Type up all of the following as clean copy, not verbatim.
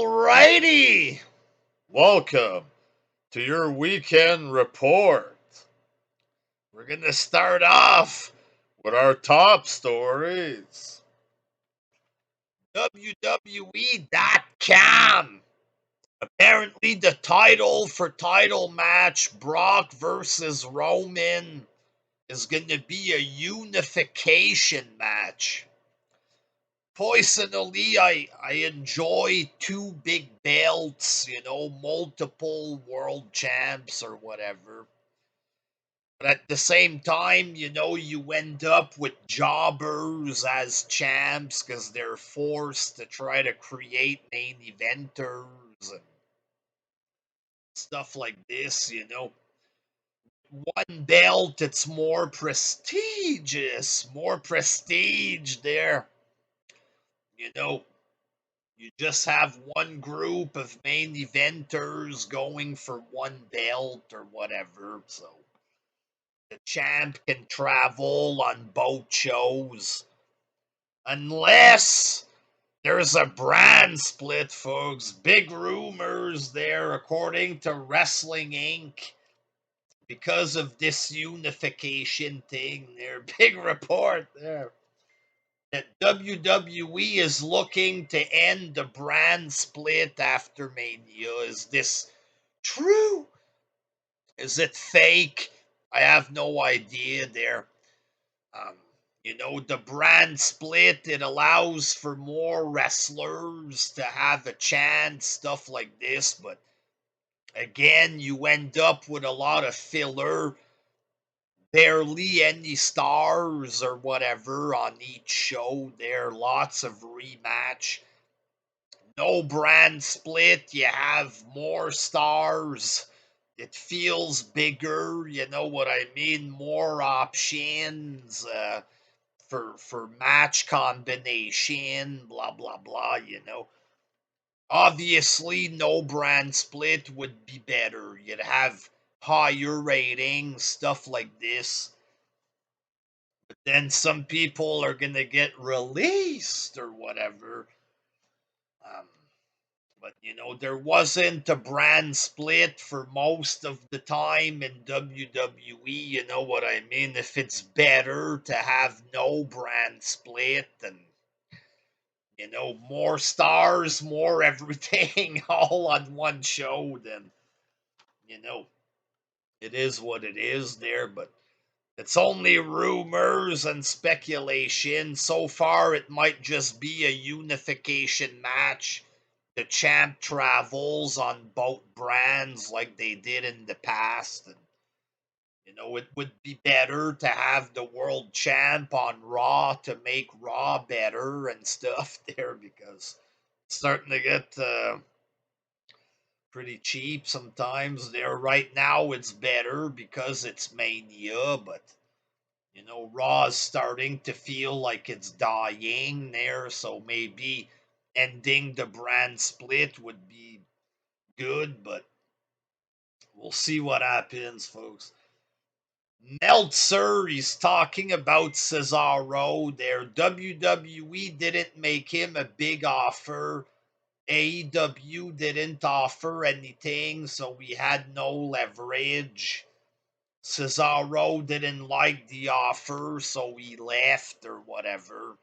Alrighty, welcome to your weekend report. We're going to start off with our top stories. WWE.com. Apparently, the title match, Brock versus Roman, is going to be a unification match. Personally, I enjoy two big belts, multiple world champs or whatever. But at the same time, you end up with jobbers as champs because they're forced to try to create main eventers and stuff like this. One belt, it's more prestigious, more prestige there. You know, You just have one group of main eventers going for one belt or whatever, so the champ can travel on both shows. Unless there's a brand split, folks. Big rumors there, according to Wrestling Inc. Because of this unification thing, their big report there. That WWE is looking to end the brand split after Mania. Is this true? Is it fake? I have no idea there. Um, the brand split, it allows for more wrestlers to have a chance, stuff like this, but again, you end up with a lot of filler, barely any stars or whatever on each show there, lots of rematch. No brand split, you have more stars. It feels bigger, you know what I mean? More options for match combination, blah blah blah. Obviously, no brand split would be better. You'd have higher ratings, stuff like this. But then some people are gonna get released or whatever. Um, But there wasn't a brand split for most of the time in WWE. You know what I mean? If it's better to have no brand split and more stars, more everything all on one show, then you know it is what it is there. But it's only rumors and speculation. So far, it might just be a unification match. The champ travels on both brands like they did in the past. And, it would be better to have the world champ on Raw to make Raw better and stuff there because it's starting to get pretty cheap sometimes there. Right now, it's better because it's Mania, but Raw is starting to feel like it's dying there, so maybe ending the brand split would be good, but we'll see what happens, folks. Meltzer, he's talking about Cesaro there. WWE didn't make him a big offer. AEW didn't offer anything, so we had no leverage. Cesaro didn't like the offer, so he left or whatever.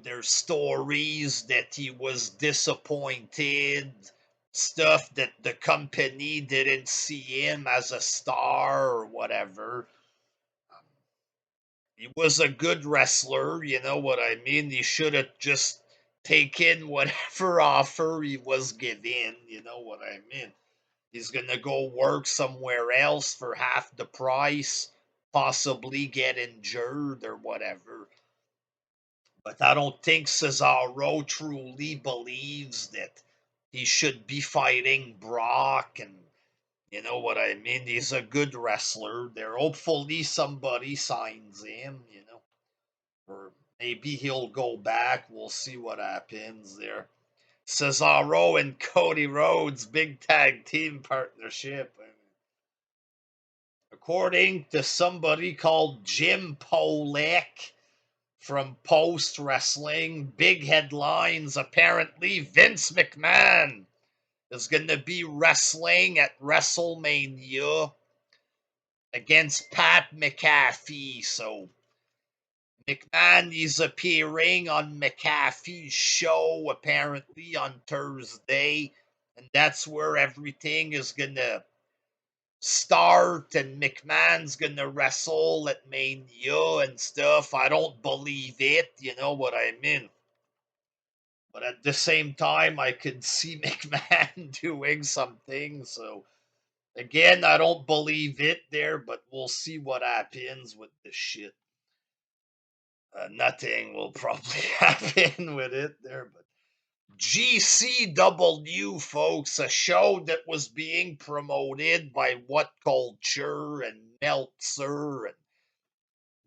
There's stories that he was disappointed, stuff that the company didn't see him as a star or whatever. Um, he was a good wrestler, you know what I mean? He should have just taken whatever offer he was given, you know what I mean? He's going to go work somewhere else for half the price, possibly get injured or whatever. But I don't think Cesaro truly believes that he should be fighting Brock. And you know what I mean? He's a good wrestler. There, hopefully somebody signs him. Or maybe he'll go back. We'll see what happens there. Cesaro and Cody Rhodes, big tag team partnership. According to somebody called Jim Polek from Post Wrestling. Big headlines. Apparently, Vince McMahon is going to be wrestling at WrestleMania against Pat McAfee. So McMahon is appearing on McAfee's show apparently on Thursday, and that's where everything is going to start, and McMahon's going to wrestle at Mania and stuff. I don't believe it, you know what I mean? But at the same time, I can see McMahon doing something, so again, I don't believe it there, but we'll see what happens with this shit. Nothing will probably happen with it there, but GCW, folks, a show that was being promoted by What Culture and Meltzer and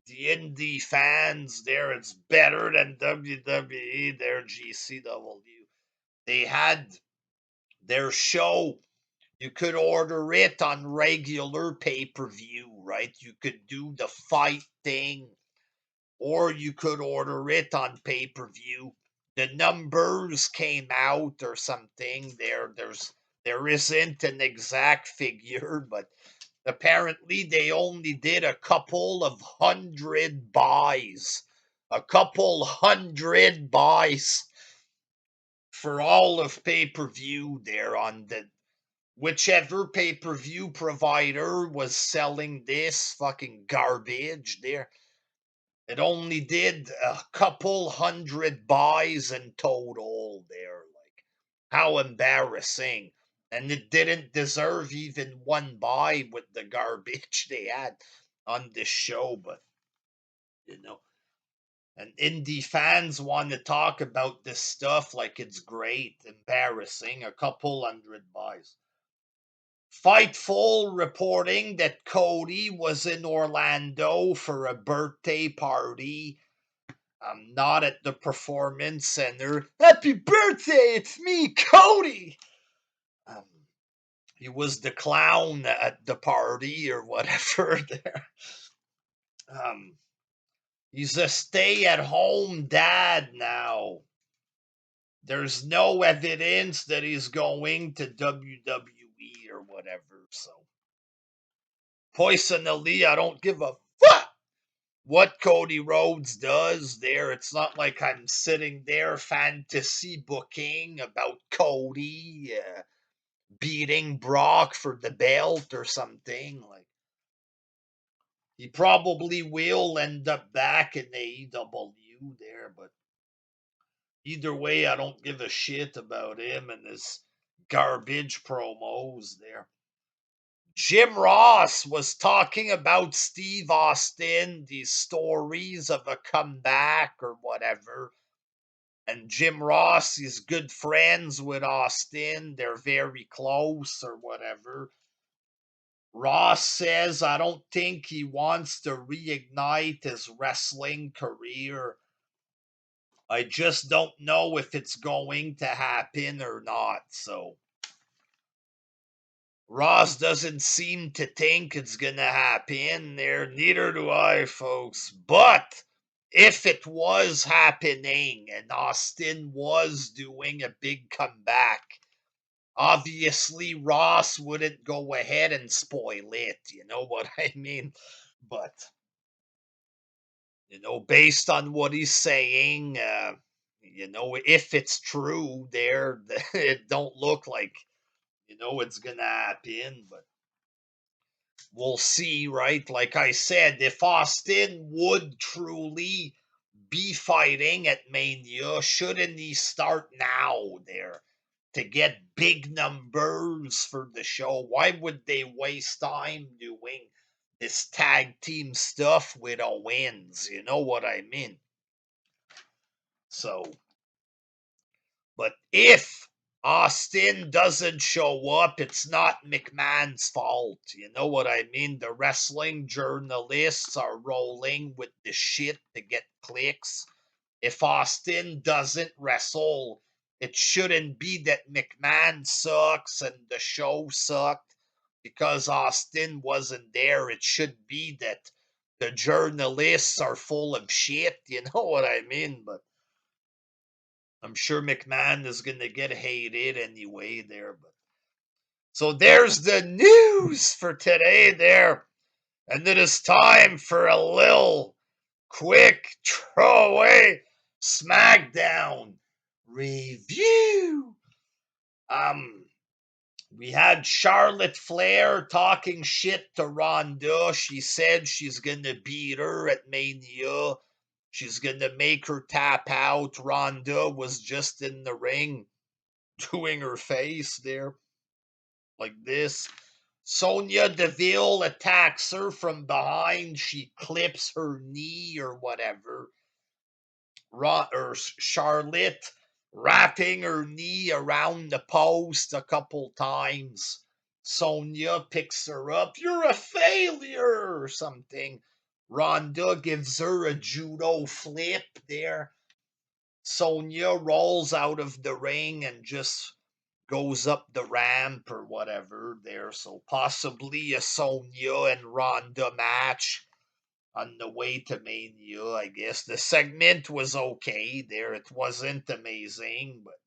the indie fans there. It's better than WWE, their GCW. They had their show. You could order it on regular pay per view, right? You could do the fight thing, or you could order it on pay per view. The numbers came out or something. There isn't an exact figure, but apparently they only did a couple of hundred buys. A couple hundred buys for all of pay per view there on the whichever pay per view provider was selling this fucking garbage there. It only did a couple hundred buys in total there. Like, how embarrassing. And it didn't deserve even one buy with the garbage they had on this show, but, you know. And indie fans want to talk about this stuff like it's great. Embarrassing. A couple hundred buys. Fightful reporting that Cody was in Orlando for a birthday party. I'm not at the Performance Center. Happy birthday! It's me, Cody! Um, he was the clown at the party or whatever there. Um, he's a stay at home dad now. There's no evidence that he's going to WWE or whatever, so. Personally, I don't give a fuck what Cody Rhodes does there. It's not like I'm sitting there fantasy booking about Cody beating Brock for the belt or something. Like, he probably will end up back in AEW there, but either way, I don't give a shit about him and his garbage promos there. Jim Ross was talking about Steve Austin, these stories of a comeback or whatever. And Jim Ross is good friends with Austin. They're very close or whatever. Ross says, I don't think he wants to reignite his wrestling career. I just don't know if it's going to happen or not. So Ross doesn't seem to think it's going to happen there. Neither do I, folks. But if it was happening and Austin was doing a big comeback, obviously Ross wouldn't go ahead and spoil it. You know what I mean? But, based on what he's saying, if it's true there, it don't look like, it's going to happen. But we'll see, right? Like I said, if Austin would truly be fighting at Mania, shouldn't he start now there to get big numbers for the show? Why would they waste time doing this tag team stuff with Owens? You know what I mean? So, but if Austin doesn't show up, it's not McMahon's fault. You know what I mean? The wrestling journalists are rolling with the shit to get clicks. If Austin doesn't wrestle, it shouldn't be that McMahon sucks and the show sucked because Austin wasn't there. It should be that the journalists are full of shit, you know what I mean? But I'm sure McMahon is going to get hated anyway there. But so there's the news for today there. And it is time for a little quick throwaway Smackdown review. We had Charlotte Flair talking shit to Ronda. She said she's gonna beat her at Mania. She's gonna make her tap out. Ronda was just in the ring doing her face there like this. Sonya Deville attacks her from behind. She clips her knee or whatever. Charlotte wrapping her knee around the post a couple times. Sonya picks her up. You're a failure or something. Ronda gives her a judo flip there. Sonya rolls out of the ring and just goes up the ramp or whatever there. So possibly a Sonya and Ronda match on the way to Mania, I guess. The segment was okay there. It wasn't amazing, but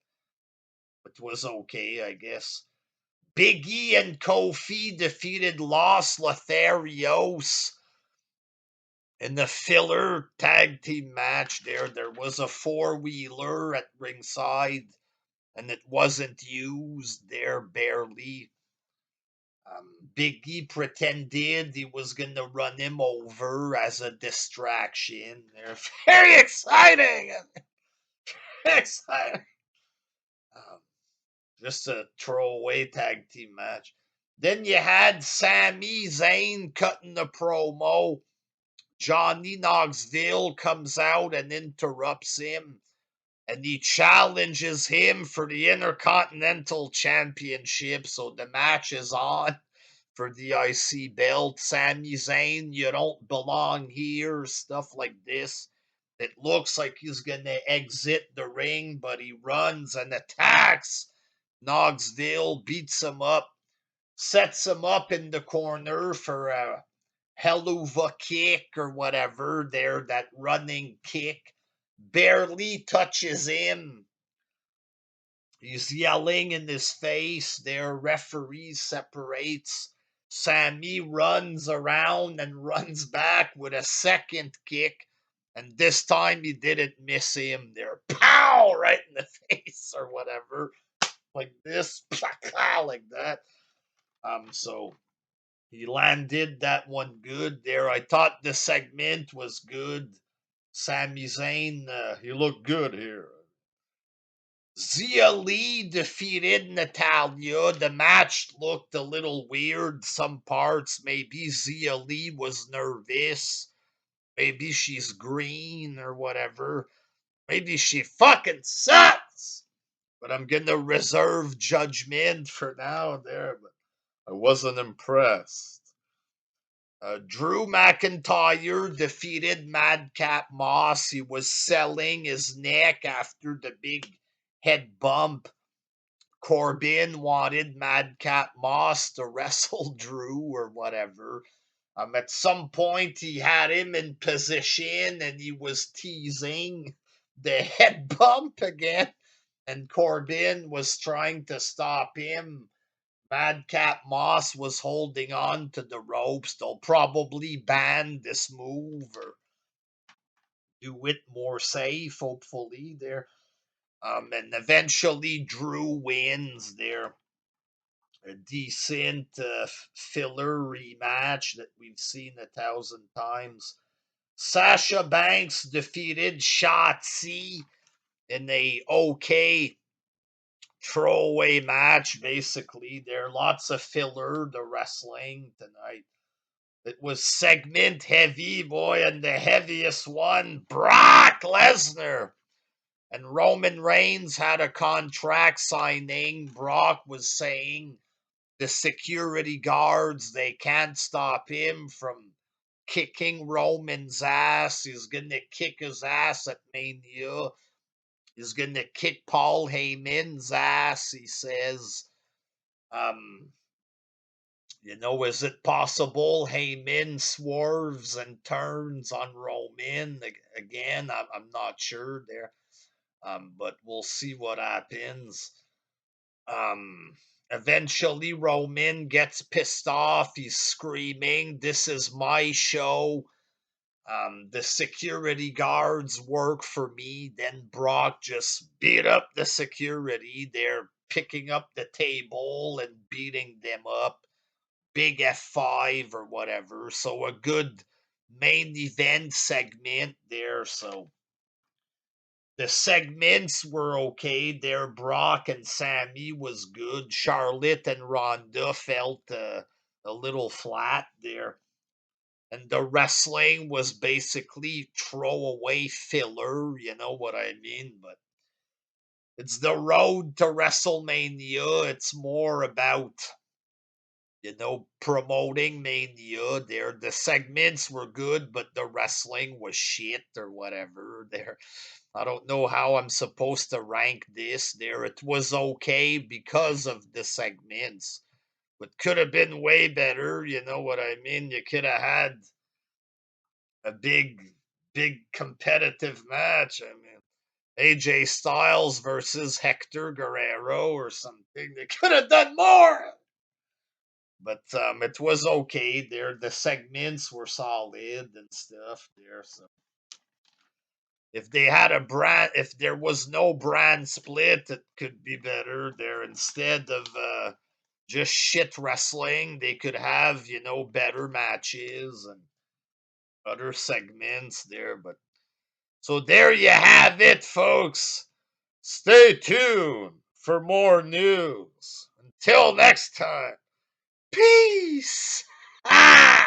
it was okay, I guess. Big E and Kofi defeated Los Lotharios in the filler tag team match there. There was a four-wheeler at ringside, and it wasn't used there barely. Big E pretended he was going to run him over as a distraction. They're very exciting. Exciting. Um, just a throwaway tag team match. Then you had Sami Zayn cutting the promo. Johnny Knoxville comes out and interrupts him, and he challenges him for the Intercontinental Championship. So the match is on for the IC belt. Sami Zayn, you don't belong here, stuff like this. It looks like he's going to exit the ring, but he runs and attacks. Knoxville beats him up, sets him up in the corner for a Helluva kick or whatever there, that running kick. Barely touches him. He's yelling in his face. Their referee separates. Sammy runs around and runs back with a second kick. And this time he didn't miss him there. Pow! Right in the face or whatever. Like this. Like that. So he landed that one good there. I thought the segment was good. Sami Zayn, you look good here. Zia Lee defeated Natalia. The match looked a little weird. Some parts, maybe Zia Lee was nervous. Maybe she's green or whatever. Maybe she fucking sucks. But I'm gonna reserve judgment for now there. But I wasn't impressed. Drew McIntyre defeated Madcap Moss. He was selling his neck after the big head bump. Corbin wanted Madcap Moss to wrestle Drew or whatever. At some point, he had him in position and he was teasing the head bump again. And Corbin was trying to stop him. Madcap Moss was holding on to the ropes. They'll probably ban this move or do it more safe, hopefully, there. And eventually Drew wins there. A decent filler rematch that we've seen 1,000 times. Sasha Banks defeated Shotzi in a okay throwaway match, basically. There are lots of filler, the wrestling tonight. It was segment heavy, boy, and the heaviest one, Brock Lesnar. And Roman Reigns had a contract signing. Brock was saying the security guards, they can't stop him from kicking Roman's ass. He's going to kick his ass at Mania. He's going to kick Paul Heyman's ass, he says. Um, Is it possible Heyman swerves and turns on Roman again? I'm not sure there, but we'll see what happens. Eventually, Roman gets pissed off. He's screaming, "This is my show." The security guards work for me. Then Brock just beat up the security. They're picking up the table and beating them up. Big F5 or whatever. So a good main event segment there. So the segments were okay there. Brock and Sammy was good. Charlotte and Ronda felt a little flat there. And the wrestling was basically throwaway filler, you know what I mean? But it's the road to WrestleMania. It's more about, promoting Mania there. The segments were good, but the wrestling was shit or whatever there. I don't know how I'm supposed to rank this there. It was okay because of the segments, but could have been way better, you know what I mean? You could have had a big competitive match. I mean, AJ Styles versus Hector Guerrero or something. They could have done more. But it was okay there. The segments were solid and stuff there. So if they had if there was no brand split, it could be better there. Instead of just shit wrestling, they could have better matches and other segments there. But so there you have it, folks. Stay tuned for more news. Until next time, peace. Ah!